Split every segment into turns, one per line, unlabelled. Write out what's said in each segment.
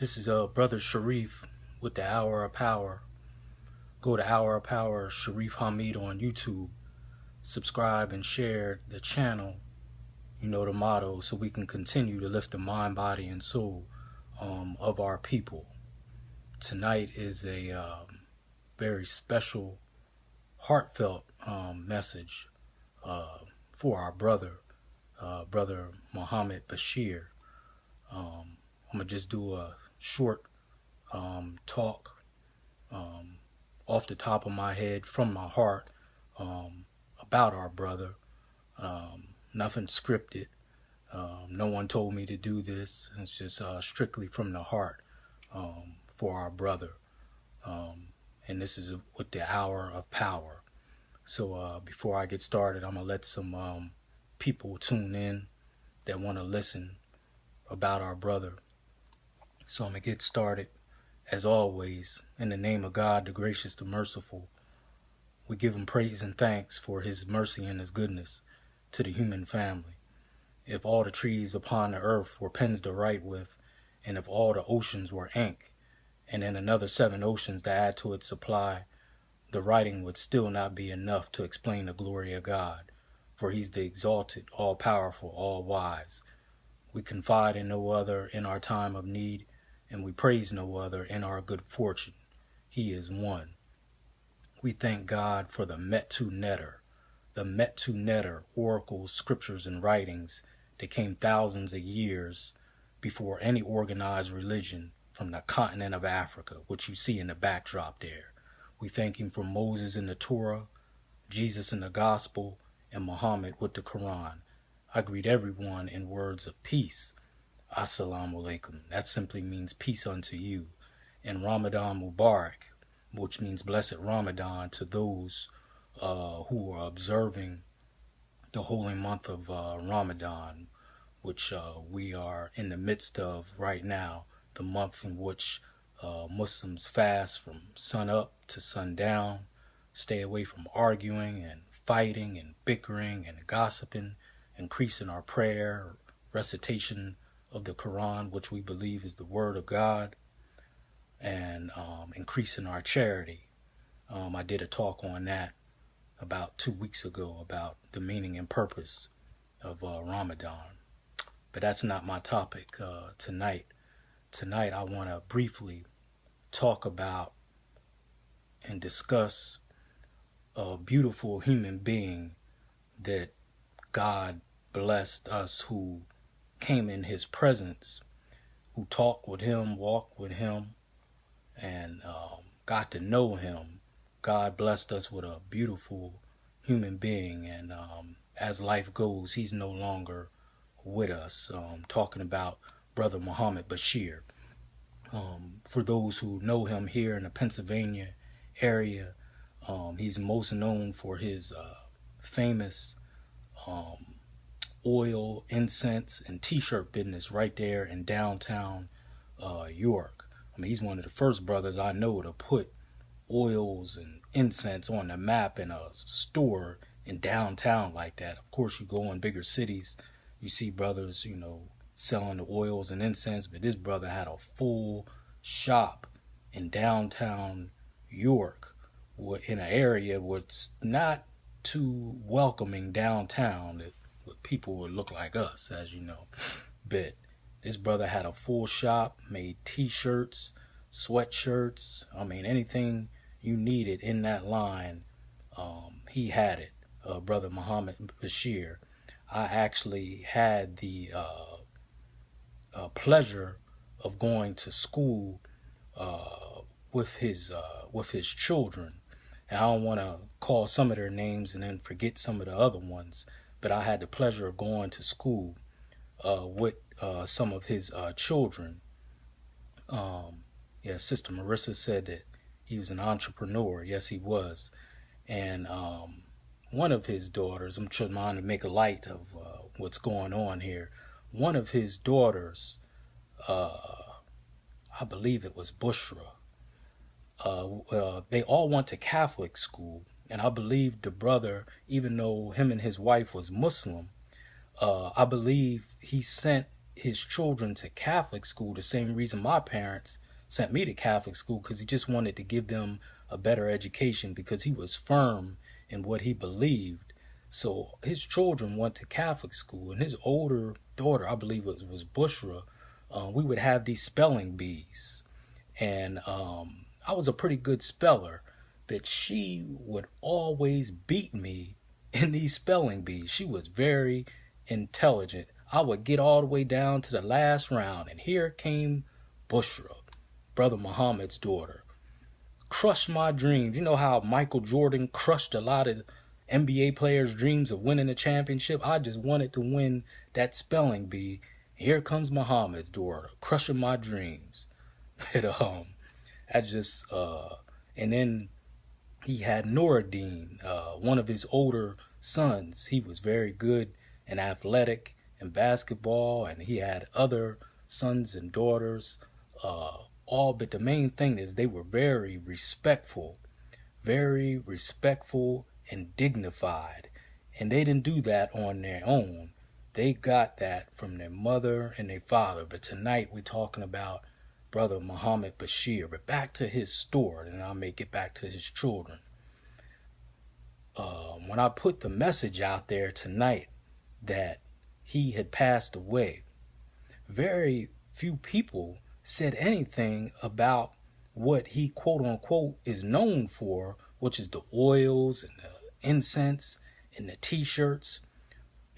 This is Brother Sharif with the Hour of Power. Go to Hour of Power Sharif Hamid on YouTube. Subscribe and share the channel. You know the motto, so we can continue to lift the mind, body, and soul of our people. Tonight is a very special, heartfelt message for our brother Muhammad Bashir. I'm going to just do a short talk off the top of my head, from my heart, about our brother. Nothing scripted. No one told me to do this. It's just strictly from the heart for our brother. And this is with the Hour of Power. So before I get started, I'm going to let some people tune in that want to listen about our brother. So I'm going to get started. As always, in the name of God, the gracious, the merciful, we give him praise and thanks for his mercy and his goodness to the human family. If all the trees upon the earth were pens to write with, and if all the oceans were ink, and then another 7 oceans to add to its supply, the writing would still not be enough to explain the glory of God, for he's the exalted, all-powerful, all-wise. We confide in no other in our time of need, and we praise no other in our good fortune. He is one. We thank God for the Metu Netter, oracles, scriptures, and writings that came thousands of years before any organized religion from the continent of Africa, which you see in the backdrop there. We thank him for Moses in the Torah, Jesus in the Gospel, and Muhammad with the Quran. I greet everyone in words of peace. Assalamu alaikum. That simply means peace unto you. And Ramadan Mubarak, which means blessed Ramadan to those who are observing the holy month of Ramadan, which we are in the midst of right now, the month in which Muslims fast from sun up to sundown, stay away from arguing and fighting and bickering and gossiping, increasing our prayer, recitation of the Quran, which we believe is the word of God, and increasing our charity. I did a talk on that about 2 weeks ago about the meaning and purpose of Ramadan. But that's not my topic tonight. Tonight I want to briefly talk about and discuss a beautiful human being that God blessed us, who came in his presence, who talked with him, walked with him, and got to know him. God blessed us with a beautiful human being, and as life goes, he's no longer with us. Talking about Brother Muhammad Bashir. For those who know him here in the Pennsylvania area, he's most known for his famous oil, incense, and t-shirt business right there in downtown York. I mean, he's one of the first brothers I know to put oils and incense on the map in a store in downtown like that. Of course, you go in bigger cities, you see brothers, selling the oils and incense, but this brother had a full shop in downtown York, in an area what's not too welcoming downtown. People would look like us, as you know. But this brother had a full shop, made t-shirts, sweatshirts. I mean, anything you needed in that line, he had it. Brother Muhammad Bashir. I actually had the pleasure of going to school with his children, and I don't want to call some of their names and then forget some of the other ones. But I had the pleasure of going to school with some of his children. Sister Marissa said that he was an entrepreneur. Yes, he was. And one of his daughters, I'm trying to make a light of what's going on here. One of his daughters, I believe it was Bushra. They all went to Catholic school. And I believe the brother, even though him and his wife was Muslim, I believe he sent his children to Catholic school the same reason my parents sent me to Catholic school, because he just wanted to give them a better education because he was firm in what he believed. So his children went to Catholic school, and his older daughter, I believe it was Bushra, we would have these spelling bees. And I was a pretty good speller, but she would always beat me in these spelling bees. She was very intelligent. I would get all the way down to the last round, and here came Bushra, Brother Muhammad's daughter. Crushed my dreams. You know how Michael Jordan crushed a lot of NBA players' dreams of winning a championship? I just wanted to win that spelling bee. Here comes Muhammad's daughter, crushing my dreams. But I just and then he had Nuruddin, one of his older sons. He was very good and athletic in basketball, and he had other sons and daughters. All but the main thing is they were very respectful and dignified, and they didn't do that on their own. They got that from their mother and their father. But tonight we're talking about Brother Muhammad Bashir. But back to his story, and I'll make it back to his children. When I put the message out there tonight that he had passed away, very few people said anything about what he quote unquote is known for, which is the oils and the incense and the t-shirts.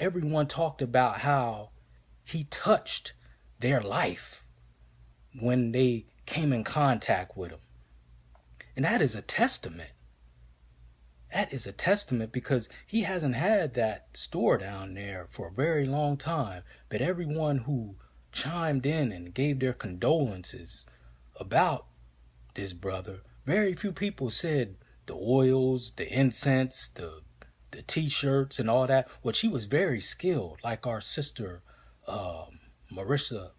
Everyone talked about how he touched their life when they came in contact with him. And that is a testament. That is a testament, because he hasn't had that store down there for a very long time. But everyone who chimed in and gave their condolences about this brother, very few people said the oils, the incense, the t-shirts and all that, which he was very skilled. Like our sister Marissa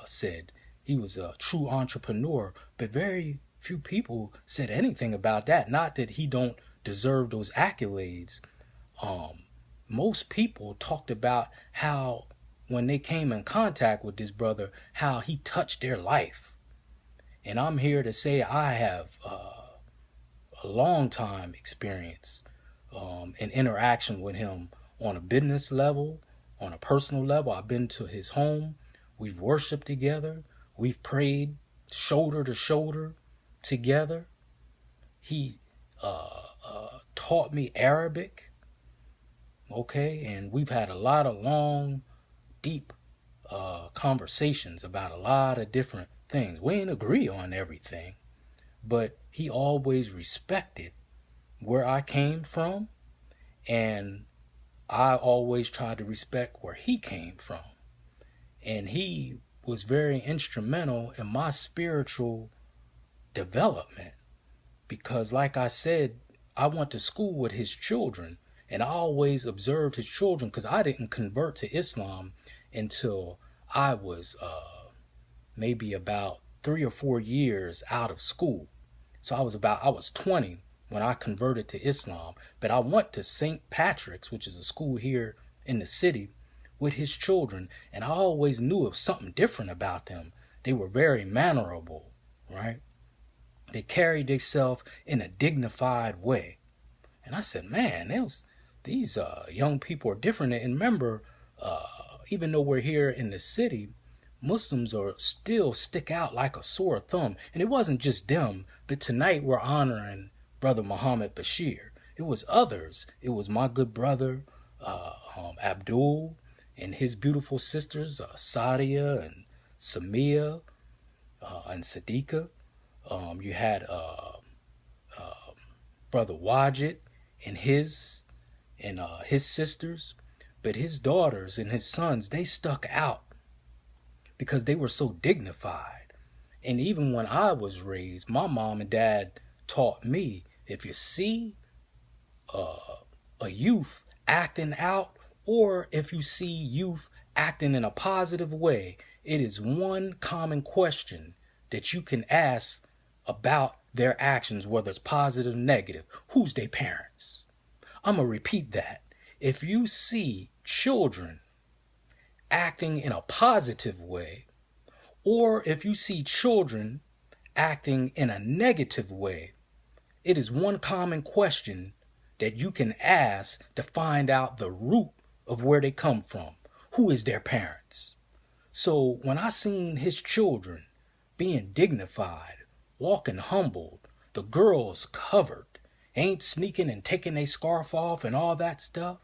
said, he was a true entrepreneur. But very few people said anything about that. Not that he don't deserve those accolades. Most people talked about how when they came in contact with this brother, how he touched their life. And I'm here to say I have a long time experience in interaction with him on a business level, on a personal level. I've been to his home. We've worshiped together. We've prayed shoulder to shoulder together. He taught me Arabic. Okay, and we've had a lot of long, deep conversations about a lot of different things. We didn't agree on everything, but he always respected where I came from, and I always tried to respect where he came from. And he was very instrumental in my spiritual development, because like I said, I went to school with his children, and I always observed his children, because I didn't convert to Islam until I was maybe about 3 or 4 years out of school. So I was 20 when I converted to Islam. But I went to St. Patrick's, which is a school here in the city, with his children, and I always knew of something different about them. They were very mannerable, right? They carried themselves in a dignified way. And I said, man, these young people are different. And remember, even though we're here in the city, Muslims are still stick out like a sore thumb. And it wasn't just them, but tonight we're honoring Brother Muhammad Bashir. It was others. It was my good brother, Abdul, and his beautiful sisters, Sadia and Samia and Sadiqa. You had Brother Wajid and his sisters. But his daughters and his sons, they stuck out because they were so dignified. And even when I was raised, my mom and dad taught me, if you see a youth acting out, or if you see youth acting in a positive way, it is one common question that you can ask about their actions, whether it's positive or negative. Who's their parents? I'm going to repeat that. If you see children acting in a positive way, or if you see children acting in a negative way, it is one common question that you can ask to find out the root of where they come from. Who is their parents? So when I seen his children being dignified, walking humbled, the girls covered, ain't sneaking and taking their scarf off and all that stuff,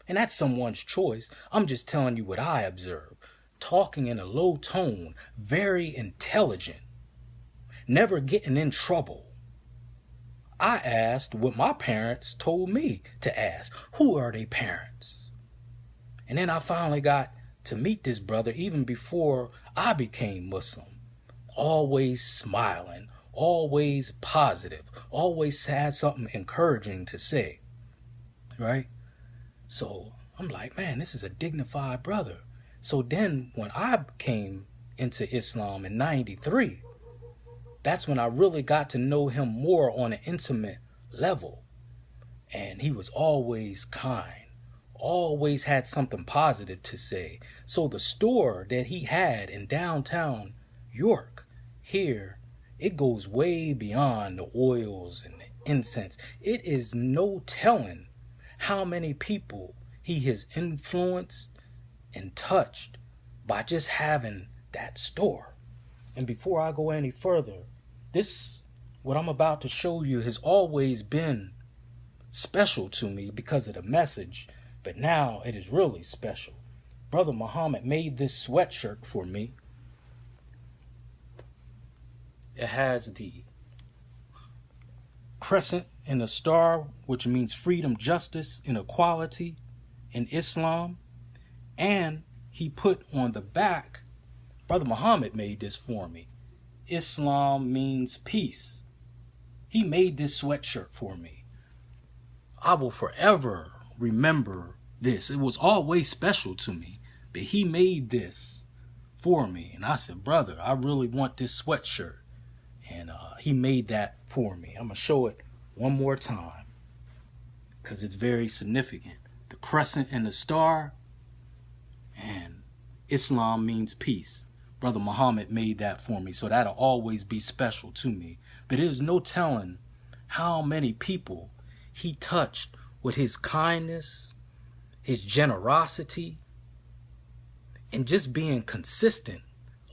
and that's someone's choice. I'm just telling you what I observed. Talking in a low tone, very intelligent, never getting in trouble. I asked what my parents told me to ask. Who are their parents? And then I finally got to meet this brother even before I became Muslim. Always smiling, always positive, always had something encouraging to say, right? So I'm like, man, this is a dignified brother. So then when I came into Islam in 93, that's when I really got to know him more on an intimate level. And he was always kind, always had something positive to say. So the store that he had in downtown York, here, it goes way beyond the oils and the incense. It is no telling how many people he has influenced and touched by just having that store. And before I go any further, what I'm about to show you has always been special to me because of the message, but now it is really special. Brother Muhammad made this sweatshirt for me. It has the crescent and a star, which means freedom, justice, and equality in Islam. And he put on the back, Brother Muhammad made this for me, Islam means peace. He made this sweatshirt for me. I will forever remember this. It was always special to me, but he made this for me. And I said, brother, I really want this sweatshirt. And he made that for me. I'm going to show it one more time because it's very significant. The crescent and the star, and Islam means peace. Brother Muhammad made that for me, so that'll always be special to me. But there's no telling how many people he touched with his kindness, his generosity, and just being consistent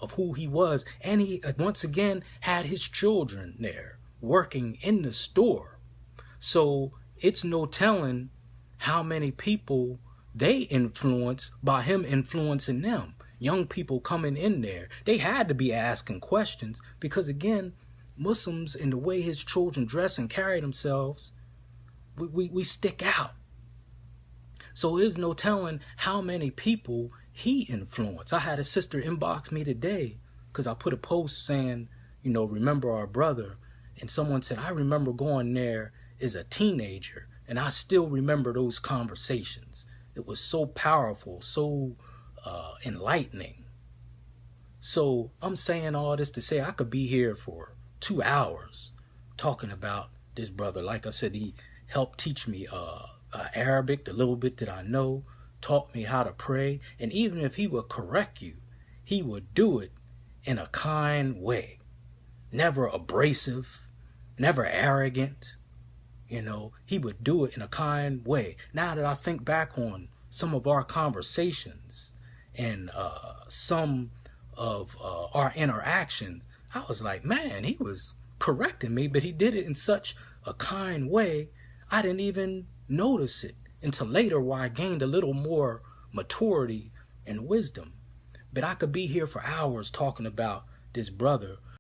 of who he was. And he, once again, had his children there working in the store. So it's no telling how many people they influenced by him influencing them. Young people coming in there, they had to be asking questions because, again, Muslims, in the way his children dress and carry themselves, we stick out. So there's no telling how many people he influenced. I had a sister inbox me today because I put a post saying, remember our brother. And someone said, I remember going there as a teenager, and I still remember those conversations. It was so powerful, so enlightening. So I'm saying all this to say I could be here for 2 hours talking about this brother. Like I said, he helped teach me Arabic, the little bit that I know, taught me how to pray. And even if he would correct you, he would do it in a kind way. Never abrasive, never arrogant. He would do it in a kind way. Now that I think back on some of our conversations and some of our interactions, I was like, man, he was correcting me, but he did it in such a kind way, I didn't even notice it until later, where I gained a little more maturity and wisdom. But I could be here for hours talking about this brother.